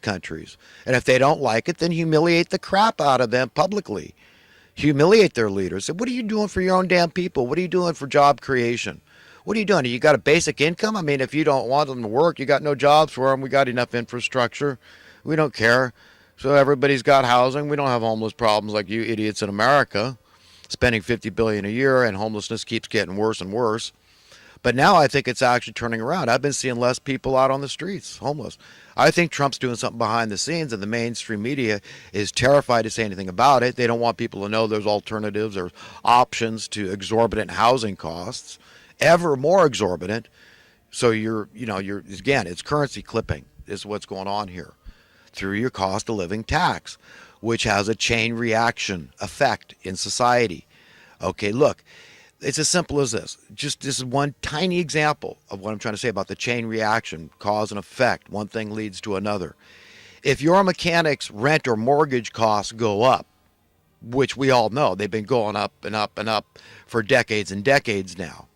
countries. And if they don't like it, then humiliate the crap out of them publicly. Humiliate their leaders. Say, what are you doing for your own damn people? What are you doing for job creation? What are you doing? You got a basic income? I mean, if you don't want them to work, you got no jobs for them. We got enough infrastructure. We don't care. So everybody's got housing. We don't have homeless problems like you idiots in America, spending $50 billion a year, and homelessness keeps getting worse and worse. But now I think it's actually turning around. I've been seeing less people out on the streets, homeless. I think Trump's doing something behind the scenes, and the mainstream media is terrified to say anything about it. They don't want people to know there's alternatives or options to exorbitant housing costs, ever more exorbitant. So you're again, it's currency clipping is what's going on here through your cost of living tax, which has a chain reaction effect in society. Okay, look. It's as simple as this. Just this is one tiny example of what I'm trying to say about the chain reaction, cause and effect. One thing leads to another. If your mechanic's rent or mortgage costs go up, which we all know, they've been going up and up and up for decades and decades now,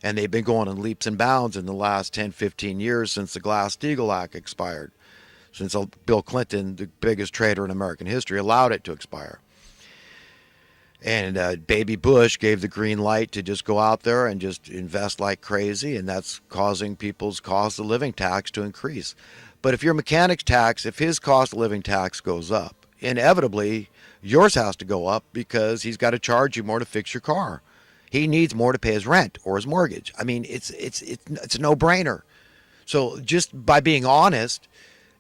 and they've been going in leaps and bounds in the last 10, 15 years since the Glass-Steagall Act expired, since Bill Clinton, the biggest traitor in American history, allowed it to expire. And Baby Bush gave the green light to just go out there and just invest like crazy, and that's causing people's cost of living tax to increase. But if your mechanic's tax, if his cost of living tax goes up, inevitably yours has to go up because he's got to charge you more to fix your car. He needs more to pay his rent or his mortgage. I mean, it's a no-brainer. So just by being honest,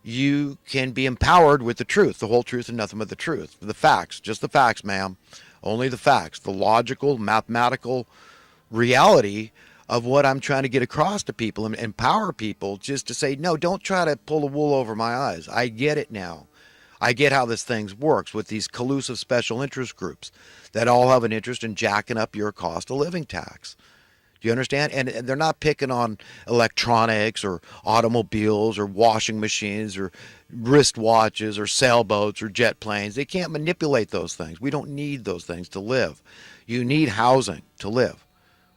you can be empowered with the truth, the whole truth and nothing but the truth, the facts, just the facts, ma'am. Only the facts, the logical, mathematical reality of what I'm trying to get across to people and empower people just to say, no, don't try to pull the wool over my eyes. I get it now. I get how this thing works with these collusive special interest groups that all have an interest in jacking up your cost of living tax. Do you understand? And they're not picking on electronics or automobiles or washing machines or wristwatches or sailboats or jet planes. They can't manipulate those things. We don't need those things to live. You need housing to live.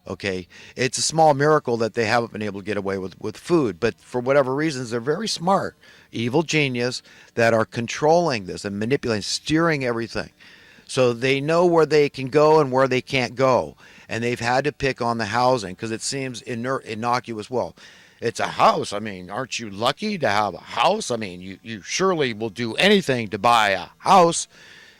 Okay? It's a small miracle that they haven't been able to get away with food. But for whatever reasons, they're very smart, evil genius that are controlling this and manipulating, steering everything. So they know where they can go and where they can't go. And they've had to pick on the housing because it seems innocuous. Well, it's a house. I mean, aren't you lucky to have a house? I mean, you surely will do anything to buy a house,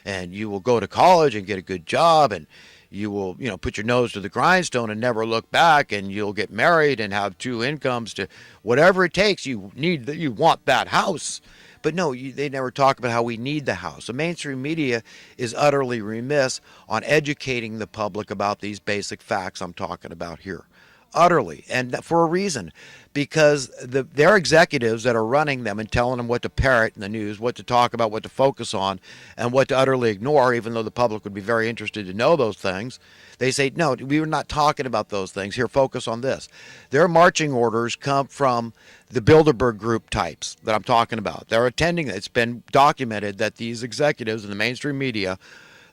and you will go to college and get a good job, and you will, put your nose to the grindstone and never look back, and you'll get married and have two incomes to whatever it takes. You want that house. But no, they never talk about how we need the house. The mainstream media is utterly remiss on educating the public about these basic facts I'm talking about here. Utterly. And for a reason. Because their executives that are running them and telling them what to parrot in the news, what to talk about, what to focus on, and what to utterly ignore, even though the public would be very interested to know those things, they say, no, we were not talking about those things. Here, focus on this. Their marching orders come from the Bilderberg group types that I'm talking about. They're attending. It's been documented that these executives in the mainstream media,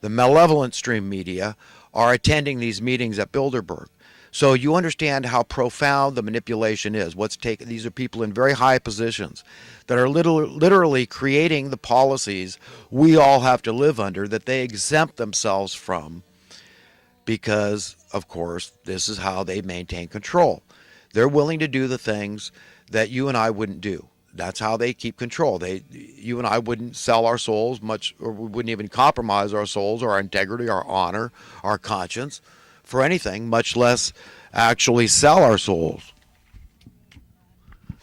the malevolent stream media, are attending these meetings at Bilderberg. So you understand how profound the manipulation is. These are people in very high positions that are literally creating the policies we all have to live under that they exempt themselves from because, of course, this is how they maintain control. They're willing to do the things that you and I wouldn't do. That's how they keep control. You and I wouldn't sell our souls much, or we wouldn't even compromise our souls or our integrity, our honor, our conscience for anything, much less actually sell our souls.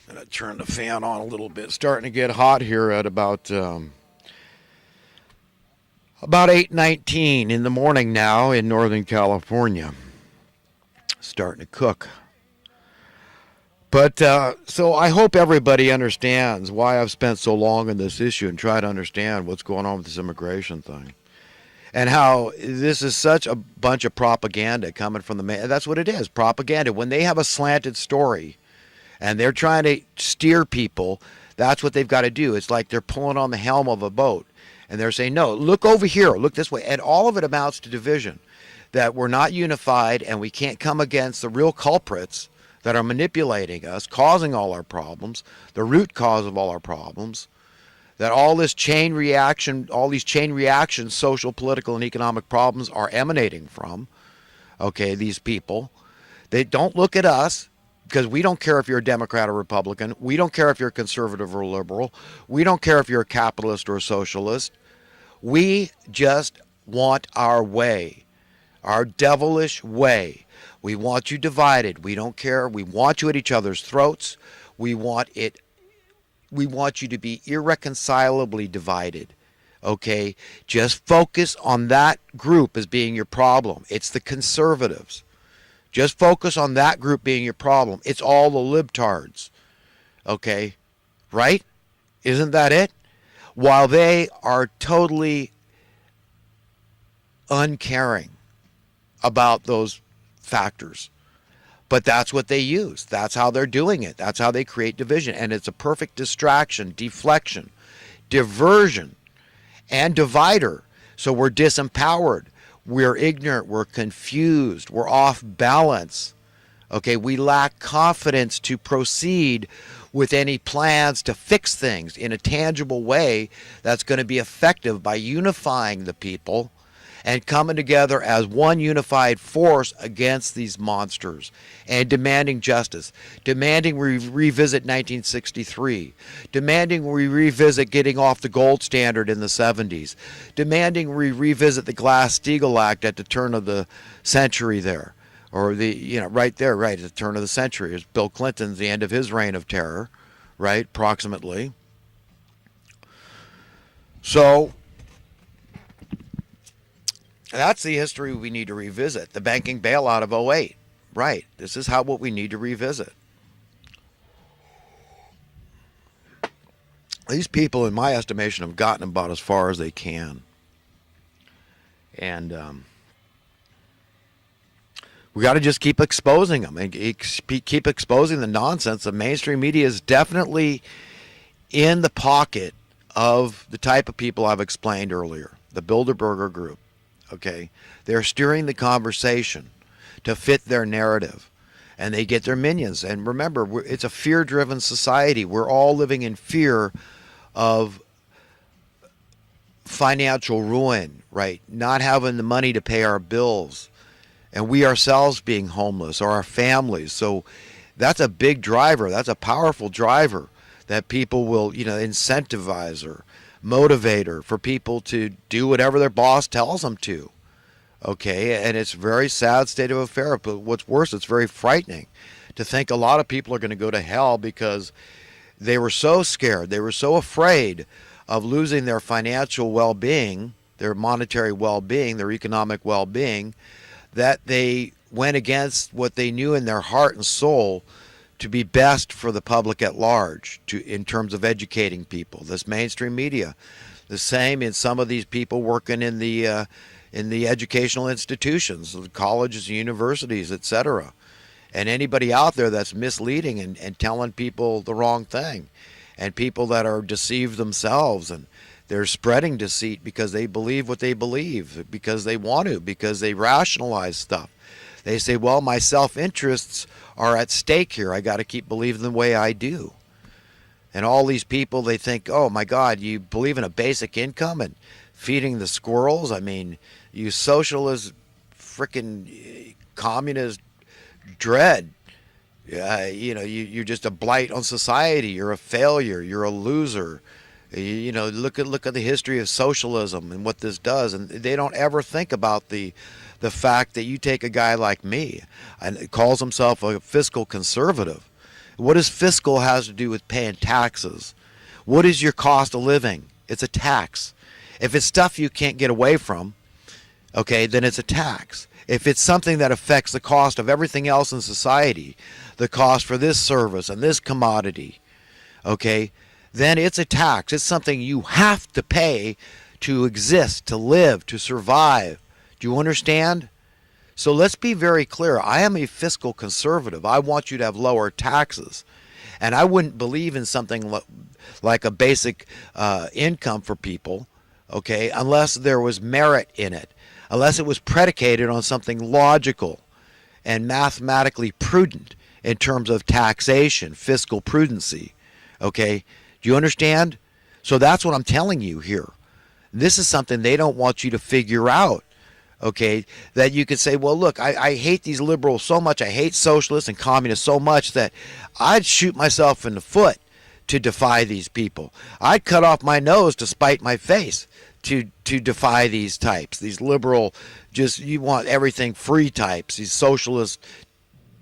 I'm going to turn the fan on a little bit. Starting to get hot here at about 8:19 in the morning now in Northern California. Starting to cook. But so I hope everybody understands why I've spent so long on this issue and try to understand what's going on with this immigration thing. And how this is such a bunch of propaganda coming from that's what it is, propaganda. When they have a slanted story and they're trying to steer people, that's what they've got to do. It's like they're pulling on the helm of a boat and they're saying, no, look over here, look this way. And all of it amounts to division, that we're not unified and we can't come against the real culprits that are manipulating us, causing all our problems, the root cause of all our problems. that all this chain reaction, all these chain reactions, social, political, and economic problems are emanating from, okay, these people. They don't look at us because we don't care if you're a Democrat or Republican. We don't care if you're conservative or liberal. We don't care if you're a capitalist or a socialist. We just want our way, our devilish way. We want you divided. We don't care. We want you at each other's throats. We want you to be irreconcilably divided. Okay? Just focus on that group as being your problem. It's the conservatives. Just focus on that group being your problem. It's all the libtards. Okay? Right? Isn't that it? While they are totally uncaring about those factors. But that's what they use. That's how they're doing it. That's how they create division. And it's a perfect distraction, deflection, diversion, and divider. So we're disempowered. We're ignorant. We're confused. We're off balance. Okay, we lack confidence to proceed with any plans to fix things in a tangible way that's going to be effective by unifying the people and coming together as one unified force against these monsters and demanding justice, demanding we revisit 1963, demanding we revisit getting off the gold standard in the 70s, demanding we revisit the Glass-Steagall Act at the turn of the century there, or right there, right at the turn of the century. It was Bill Clinton's, the end of his reign of terror, right, approximately. So that's the history we need to revisit. The banking bailout of '08. Right. This is what we need to revisit. These people, in my estimation, have gotten about as far as they can. And we got to just keep exposing them and keep exposing the nonsense. The mainstream media is definitely in the pocket of the type of people I've explained earlier, the Bilderberger group. Okay, they're steering the conversation to fit their narrative, and they get their minions. And remember, it's a fear-driven society. We're all living in fear of financial ruin, right? Not having the money to pay our bills, and we ourselves being homeless, or our families. So that's a big driver. That's a powerful driver that people will, incentivize or motivate her for people to do whatever their boss tells them to. Okay, and it's a very sad state of affair. But what's worse, it's very frightening to think a lot of people are going to go to hell because they were so scared, they were so afraid of losing their financial well-being, their monetary well-being, their economic well-being, that they went against what they knew in their heart and soul to be best for the public at large, in terms of educating people. This mainstream media, the same in some of these people working in the educational institutions, the colleges, universities, etc. And anybody out there that's misleading and telling people the wrong thing, and people that are deceived themselves, and they're spreading deceit because they believe what they believe, because they want to, because they rationalize stuff. They say, well, my self-interests are at stake here. I got to keep believing the way I do. And all these people, they think, oh, my God, you believe in a basic income and feeding the squirrels? I mean, you socialist, frickin' communist dread. You're just a blight on society. You're a failure. You're a loser. Look at the history of socialism and what this does. And they don't ever think about the fact that you take a guy like me and calls himself a fiscal conservative. What does fiscal has to do with paying taxes? What is your cost of living? It's a tax. If it's stuff you can't get away from, okay, then it's a tax. If it's something that affects the cost of everything else in society, the cost for this service and this commodity, okay, then it's a tax. It's something you have to pay to exist, to live, to survive. Do you understand? So let's be very clear. I am a fiscal conservative. I want you to have lower taxes. And I wouldn't believe in something like a basic income for people, okay, unless there was merit in it, unless it was predicated on something logical and mathematically prudent in terms of taxation, fiscal prudency, okay? Do you understand? So that's what I'm telling you here. This is something they don't want you to figure out. Okay, that you could say, well, look, I hate these liberals so much, I hate socialists and communists so much that I'd shoot myself in the foot to defy these people. I'd cut off my nose to spite my face to defy these types, these liberal, just you want everything free types, these socialist,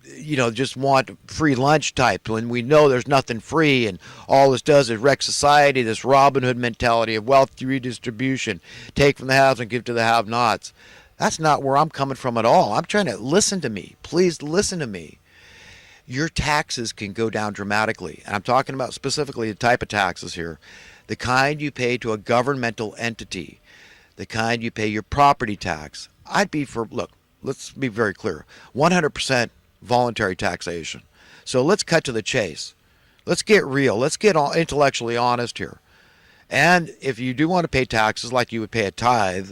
just want free lunch types when we know there's nothing free and all this does is wreck society, this Robin Hood mentality of wealth redistribution, take from the haves and give to the have-nots. That's not where I'm coming from at all. I'm trying to listen to me. Please listen to me. Your taxes can go down dramatically. And I'm talking about specifically the type of taxes here. The kind you pay to a governmental entity. The kind you pay your property tax. I'd be for, look, let's be very clear. 100% voluntary taxation. So let's cut to the chase. Let's get real. Let's get intellectually honest here. And if you do want to pay taxes like you would pay a tithe,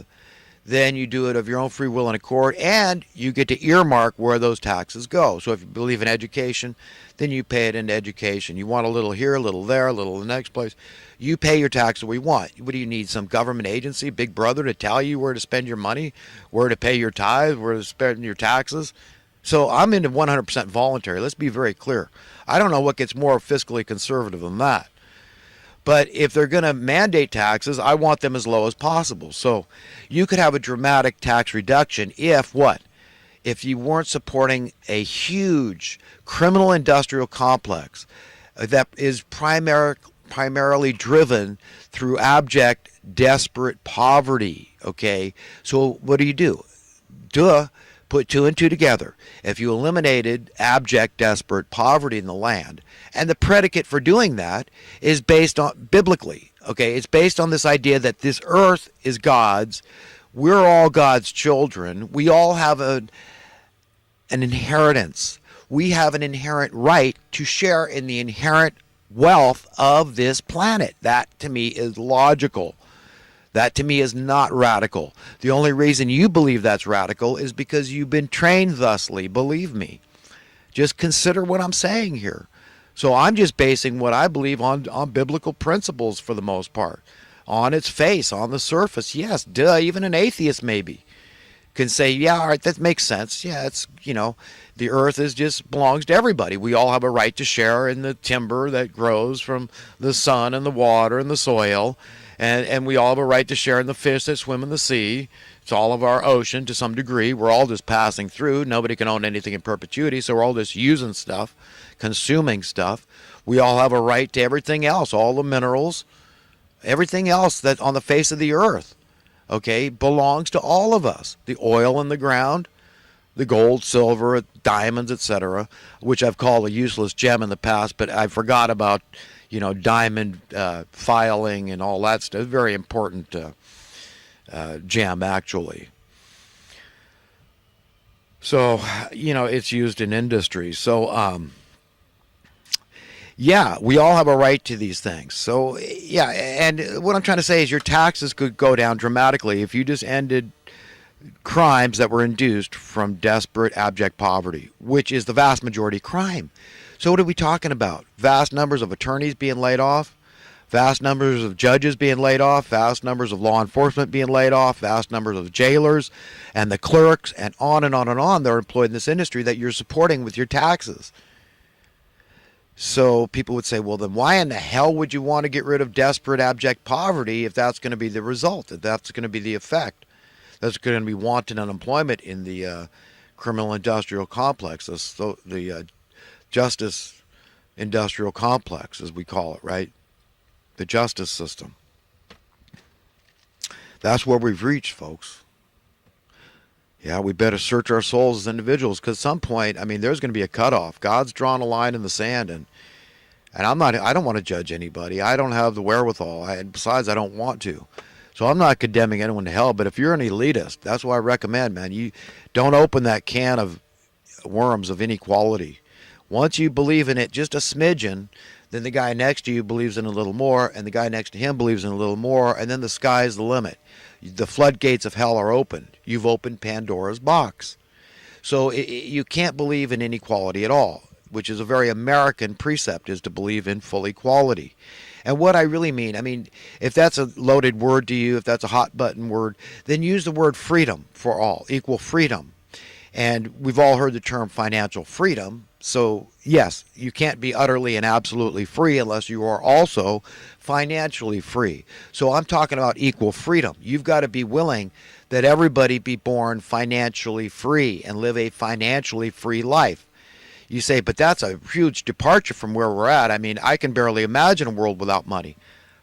then you do it of your own free will and accord, and you get to earmark where those taxes go. So if you believe in education, then you pay it into education. You want a little here, a little there, a little in the next place. You pay your taxes we want. What do you need, some government agency, Big Brother, to tell you where to spend your money, where to pay your tithe, where to spend your taxes? So I'm into 100% voluntary. Let's be very clear. I don't know what gets more fiscally conservative than that. But if they're going to mandate taxes, I want them as low as possible. So you could have a dramatic tax reduction if what? If you weren't supporting a huge criminal industrial complex that is primarily driven through abject, desperate poverty. Okay? So what do? Put two and two together. If you eliminated abject, desperate poverty in the land, and the predicate for doing that is based on biblically, okay, it's based on this idea that this earth is God's, we're all God's children, we all have an inheritance, we have an inherent right to share in the inherent wealth of this planet. That to me is logical. That to me is not radical. The only reason you believe that's radical is because you've been trained thusly, believe me. Just consider what I'm saying here. So I'm just basing what I believe on biblical principles for the most part. On its face, on the surface, yes, duh, even an atheist maybe can say, yeah, all right, that makes sense. Yeah, it's, the earth just belongs to everybody. We all have a right to share in the timber that grows from the sun and the water and the soil. And we all have a right to share in the fish that swim in the sea. It's all of our ocean to some degree. We're all just passing through. Nobody can own anything in perpetuity, so we're all just using stuff, consuming stuff. We all have a right to everything else, all the minerals, everything else that on the face of the earth, okay, belongs to all of us. The oil in the ground, the gold, silver, diamonds, etc., which I've called a useless gem in the past, but I forgot about diamond filing and all that stuff. Very important gem, actually. So, it's used in industry. So, yeah, we all have a right to these things. So, yeah, and what I'm trying to say is your taxes could go down dramatically if you just ended crimes that were induced from desperate, abject poverty, which is the vast majority crime. So what are we talking about? Vast numbers of attorneys being laid off, vast numbers of judges being laid off, vast numbers of law enforcement being laid off, vast numbers of jailers and the clerks, and on and on and on. They're employed in this industry that you're supporting with your taxes. So people would say, well, then why in the hell would you want to get rid of desperate, abject poverty if that's going to be the result, if that's going to be the effect? That's going to be wanton unemployment in the criminal industrial complex, the justice industrial complex, as we call it, right? The justice system. That's where we've reached, folks. Yeah, we better search our souls as individuals, because at some point, there's going to be a cutoff. God's drawn a line in the sand, and I don't want to judge anybody. I don't have the wherewithal, and besides, I don't want to. So I'm not condemning anyone to hell, but if you're an elitist, that's what I recommend, man. You don't open that can of worms of inequality. Once you believe in it just a smidgen, then the guy next to you believes in a little more, and the guy next to him believes in a little more, and then the sky's the limit. The floodgates of hell are opened. You've opened Pandora's box. So you can't believe in inequality at all, which is a very American precept, is to believe in full equality. And what I really mean, I mean, if that's a loaded word to you, if that's a hot button word, then use the word freedom for all, equal freedom. And we've all heard the term financial freedom. So, yes, you can't be utterly and absolutely free unless you are also financially free. So, I'm talking about equal freedom. You've got to be willing that everybody be born financially free and live a financially free life. You say, but that's a huge departure from where we're at. I mean, I can barely imagine a world without money.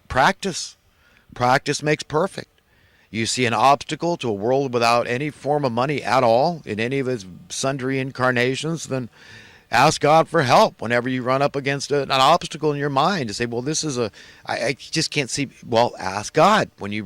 Practice. Practice makes perfect. You see an obstacle to a world without any form of money at all in any of its sundry incarnations, then ask God for help whenever you run up against an obstacle in your mind to say, well, this is I just can't see. Well, ask God when you